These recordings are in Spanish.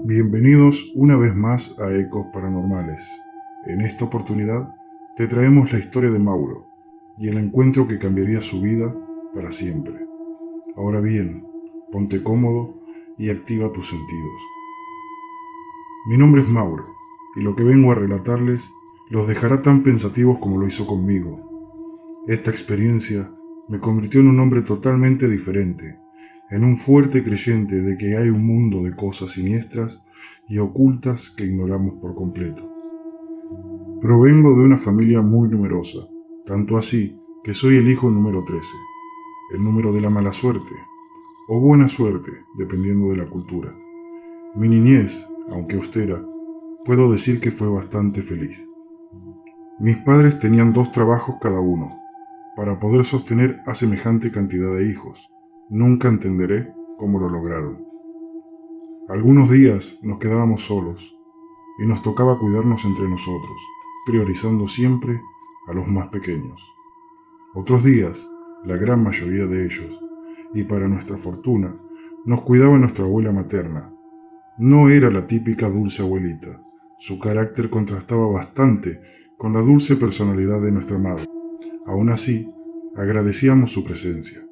Bienvenidos una vez más a Ecos Paranormales. En esta oportunidad te traemos la historia de Mauro y el encuentro que cambiaría su vida para siempre. Ahora bien, ponte cómodo y activa tus sentidos. Mi nombre es Mauro y lo que vengo a relatarles los dejará tan pensativos como lo hizo conmigo. Esta experiencia me convirtió en un hombre totalmente diferente, en un fuerte creyente de que hay un mundo de cosas siniestras y ocultas que ignoramos por completo. Provengo de una familia muy numerosa, tanto así que soy el hijo número 13, el número de la mala suerte, o buena suerte, dependiendo de la cultura. Mi niñez, aunque austera, puedo decir que fue bastante feliz. Mis padres tenían 2 trabajos cada uno, para poder sostener a semejante cantidad de hijos. Nunca entenderé cómo lo lograron. Algunos días nos quedábamos solos y nos tocaba cuidarnos entre nosotros, priorizando siempre a los más pequeños. Otros días, la gran mayoría de ellos, y para nuestra fortuna, nos cuidaba nuestra abuela materna. No era la típica dulce abuelita. Su carácter contrastaba bastante con la dulce personalidad de nuestra madre. Aún así, agradecíamos su presencia.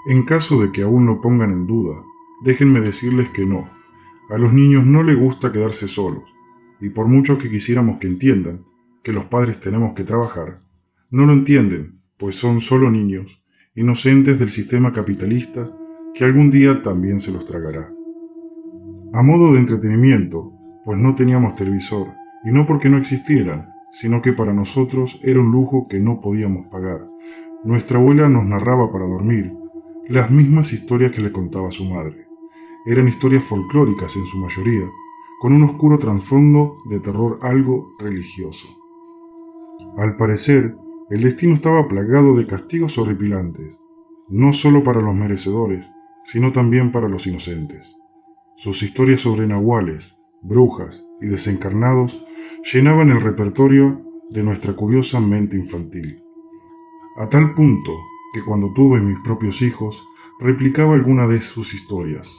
En caso de que aún lo pongan en duda, déjenme decirles que no. A los niños no les gusta quedarse solos, y por mucho que quisiéramos que entiendan que los padres tenemos que trabajar, no lo entienden, pues son solo niños, inocentes del sistema capitalista que algún día también se los tragará. A modo de entretenimiento, pues no teníamos televisor, y no porque no existieran, sino que para nosotros era un lujo que no podíamos pagar. Nuestra abuela nos narraba para dormir las mismas historias que le contaba su madre. Eran historias folclóricas en su mayoría, con un oscuro trasfondo de terror algo religioso. Al parecer, el destino estaba plagado de castigos horripilantes, no solo para los merecedores, sino también para los inocentes. Sus historias sobre nahuales, brujas y desencarnados llenaban el repertorio de nuestra curiosa mente infantil. A tal punto que cuando tuve mis propios hijos, replicaba alguna de sus historias.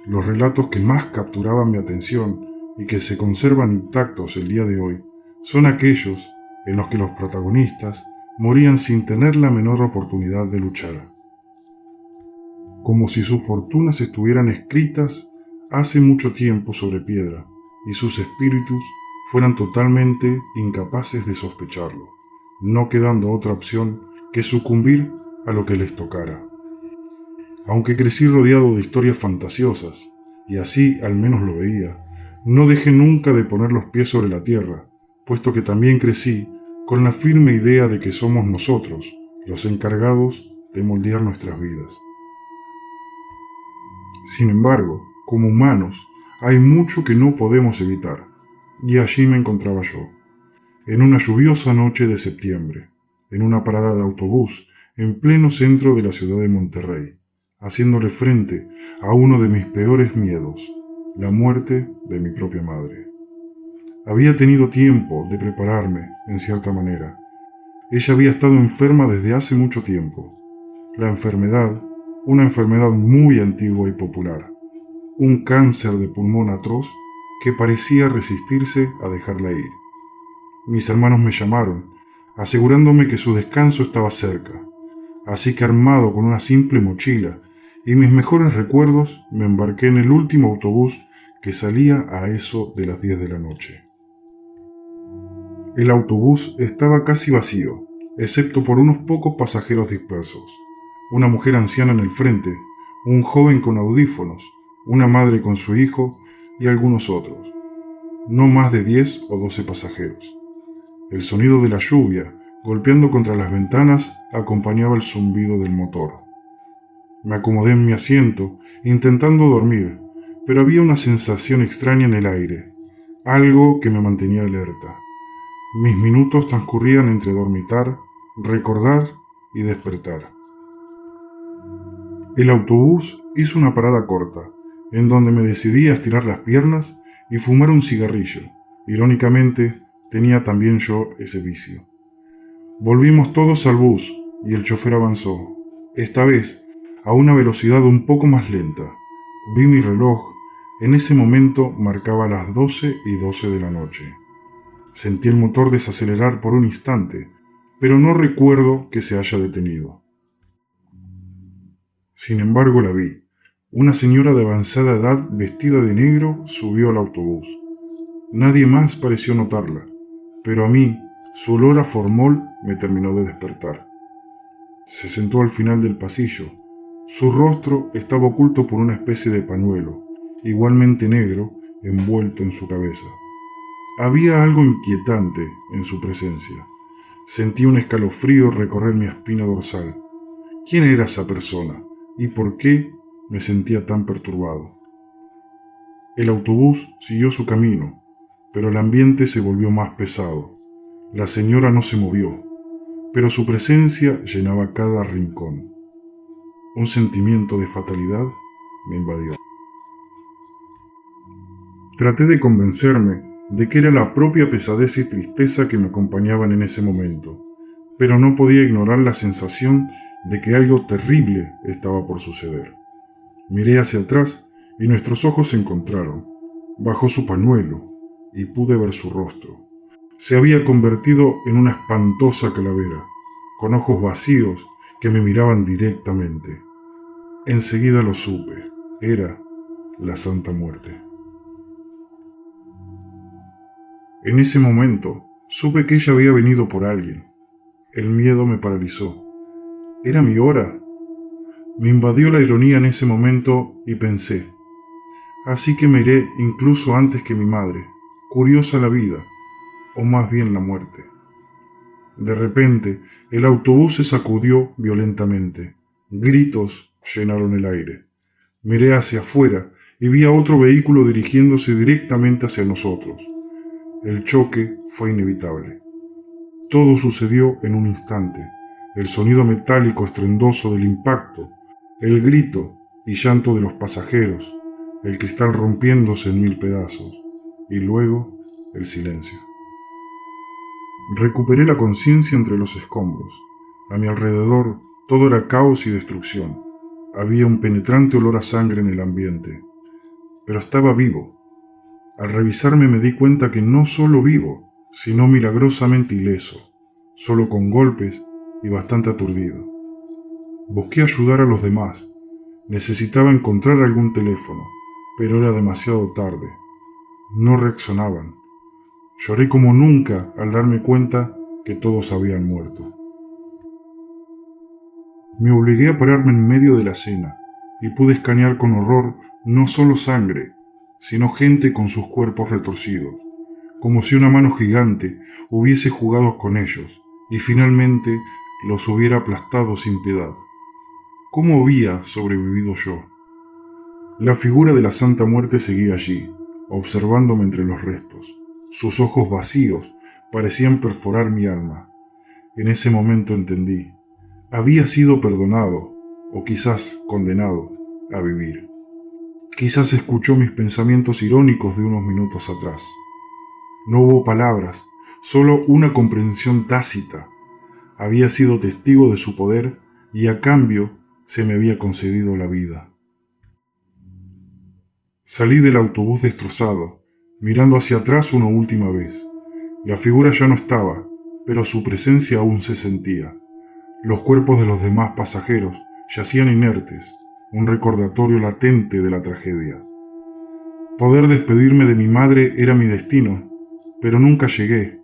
Los relatos que más capturaban mi atención y que se conservan intactos el día de hoy son aquellos en los que los protagonistas morían sin tener la menor oportunidad de luchar. Como si sus fortunas estuvieran escritas hace mucho tiempo sobre piedra y sus espíritus fueran totalmente incapaces de sospecharlo, no quedando otra opción que sucumbir a lo que les tocara. Aunque crecí rodeado de historias fantasiosas, y así al menos lo veía, no dejé nunca de poner los pies sobre la tierra, puesto que también crecí con la firme idea de que somos nosotros los encargados de moldear nuestras vidas. Sin embargo, como humanos, hay mucho que no podemos evitar, y allí me encontraba yo, en una lluviosa noche de septiembre, en una parada de autobús en pleno centro de la ciudad de Monterrey, haciéndole frente a uno de mis peores miedos, la muerte de mi propia madre. Había tenido tiempo de prepararme, en cierta manera. Ella había estado enferma desde hace mucho tiempo. La enfermedad, una enfermedad muy antigua y popular, un cáncer de pulmón atroz que parecía resistirse a dejarla ir. Mis hermanos me llamaron, asegurándome que su descanso estaba cerca, así que armado con una simple mochila y mis mejores recuerdos, me embarqué en el último autobús que salía a eso de las 10 de la noche. El autobús estaba casi vacío, excepto por unos pocos pasajeros dispersos. Una mujer anciana en el frente, un joven con audífonos, una madre con su hijo y algunos otros. No más de 10 o 12 pasajeros. El sonido de la lluvia, golpeando contra las ventanas, acompañaba el zumbido del motor. Me acomodé en mi asiento, intentando dormir, pero había una sensación extraña en el aire, algo que me mantenía alerta. Mis minutos transcurrían entre dormitar, recordar y despertar. El autobús hizo una parada corta, en donde me decidí a estirar las piernas y fumar un cigarrillo. Irónicamente, tenía también yo ese vicio. Volvimos todos al bus y el chofer avanzó, esta vez a una velocidad un poco más lenta, Vi mi reloj. En ese momento marcaba las 12:12 de la noche. Sentí el motor desacelerar por un instante, pero no recuerdo que se haya detenido. Sin embargo, la vi. Una señora de avanzada edad vestida de negro subió al autobús. Nadie más pareció notarla, pero a mí su olor a formol me terminó de despertar. Se sentó al final del pasillo. Su rostro estaba oculto por una especie de pañuelo, igualmente negro, envuelto en su cabeza. Había algo inquietante en su presencia. Sentí un escalofrío recorrer mi espina dorsal. ¿Quién era esa persona? ¿Y por qué me sentía tan perturbado? El autobús siguió su camino, pero el ambiente se volvió más pesado. La señora no se movió, pero su presencia llenaba cada rincón. Un sentimiento de fatalidad me invadió. Traté de convencerme de que era la propia pesadez y tristeza que me acompañaban en ese momento, pero no podía ignorar la sensación de que algo terrible estaba por suceder. Miré hacia atrás y nuestros ojos se encontraron. Bajó su pañuelo y pude ver su rostro. Se había convertido en una espantosa calavera, con ojos vacíos que me miraban directamente. Enseguida lo supe. Era la Santa Muerte. En ese momento, supe que ella había venido por alguien. El miedo me paralizó. ¿Era mi hora? Me invadió la ironía en ese momento y pensé, así que me iré incluso antes que mi madre. Curiosa la vida, o más bien la muerte. De repente, el autobús se sacudió violentamente. Gritos llenaron el aire. Miré hacia afuera y vi a otro vehículo dirigiéndose directamente hacia nosotros. El choque fue inevitable. Todo sucedió en un instante. El sonido metálico estruendoso del impacto, el grito y llanto de los pasajeros, el cristal rompiéndose en 1000 pedazos, y luego el silencio. Recuperé la conciencia entre los escombros. A mi alrededor todo era caos y destrucción. Había un penetrante olor a sangre en el ambiente. Pero estaba vivo. Al revisarme me di cuenta que no solo vivo, sino milagrosamente ileso, solo con golpes y bastante aturdido. Busqué ayudar a los demás. Necesitaba encontrar algún teléfono, pero era demasiado tarde. No reaccionaban. Lloré como nunca al darme cuenta que todos habían muerto. Me obligué a pararme en medio de la cena y pude escanear con horror no solo sangre, sino gente con sus cuerpos retorcidos, como si una mano gigante hubiese jugado con ellos y finalmente los hubiera aplastado sin piedad. ¿Cómo había sobrevivido yo? La figura de la Santa Muerte seguía allí, observándome entre los restos. Sus ojos vacíos parecían perforar mi alma. En ese momento entendí. Había sido perdonado, o quizás condenado, a vivir. Quizás escuchó mis pensamientos irónicos de unos minutos atrás. No hubo palabras, solo una comprensión tácita. Había sido testigo de su poder y a cambio se me había concedido la vida. Salí del autobús destrozado, mirando hacia atrás una última vez. La figura ya no estaba, pero su presencia aún se sentía. Los cuerpos de los demás pasajeros yacían inertes, un recordatorio latente de la tragedia. Poder despedirme de mi madre era mi destino, pero nunca llegué.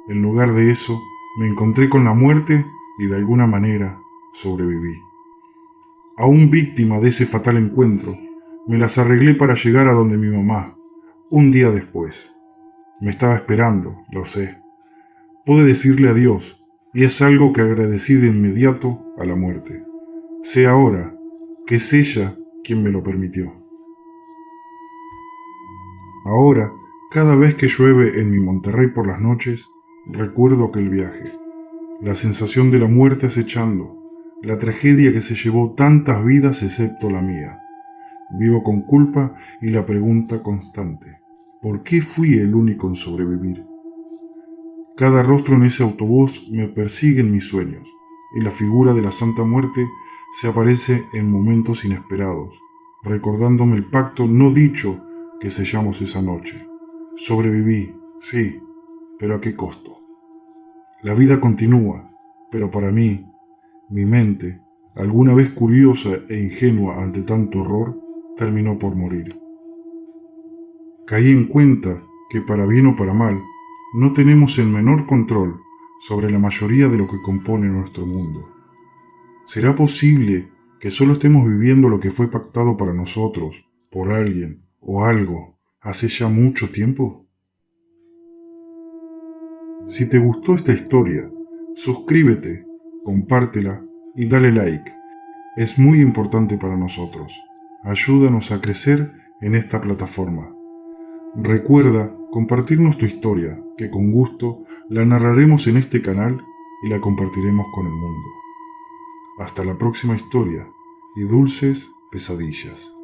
En lugar de eso, me encontré con la muerte y de alguna manera sobreviví. Aún víctima de ese fatal encuentro, me las arreglé para llegar a donde mi mamá, un día después. Me estaba esperando, lo sé. Pude decirle adiós, y es algo que agradecí de inmediato a la muerte. Sé ahora que es ella quien me lo permitió. Ahora, cada vez que llueve en mi Monterrey por las noches, recuerdo aquel viaje. La sensación de la muerte acechando, la tragedia que se llevó tantas vidas excepto la mía. Vivo con culpa y la pregunta constante: ¿por qué fui el único en sobrevivir? Cada rostro en ese autobús me persigue en mis sueños, y la figura de la Santa Muerte se aparece en momentos inesperados, recordándome el pacto no dicho que sellamos esa noche. Sobreviví, sí, pero ¿a qué costo? La vida continúa, pero para mí, mi mente, alguna vez curiosa e ingenua ante tanto horror, terminó por morir. Caí en cuenta que para bien o para mal, no tenemos el menor control sobre la mayoría de lo que compone nuestro mundo. ¿Será posible que solo estemos viviendo lo que fue pactado para nosotros, por alguien o algo, hace ya mucho tiempo? Si te gustó esta historia, suscríbete, compártela y dale like. Es muy importante para nosotros. Ayúdanos a crecer en esta plataforma. Recuerda compartirnos tu historia, que con gusto la narraremos en este canal y la compartiremos con el mundo. Hasta la próxima historia y dulces pesadillas.